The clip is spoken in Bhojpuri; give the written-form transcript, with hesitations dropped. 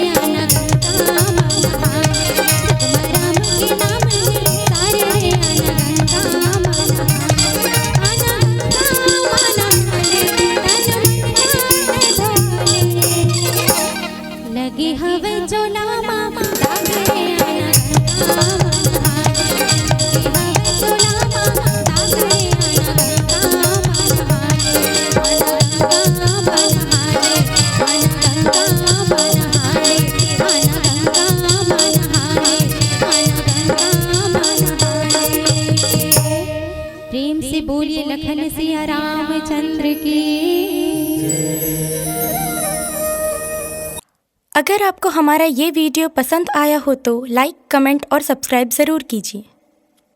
आना गंगा माँ नहाने, जग में राम के नाम में सारे रे आना गंगा माँ नहाने, आना गंगा माँ नहाने, तन मन धोले, लगी हवे चोला माँ दाग रे आना गंगा माँ नहाने, लगी हवे चोला माँ दाग रे आना गंगा माँ नहाने, आना गंगा माँ नहाने, आना गंगा माँ नहाने, आना गंगा माँ नहाने, आना गंगा माँ नहाने। प्रेम से बोलिए लखन सिया रामचंद्र की। अगर आपको हमारा ये वीडियो पसंद आया हो तो लाइक, कमेंट और सब्सक्राइब ज़रूर कीजिए।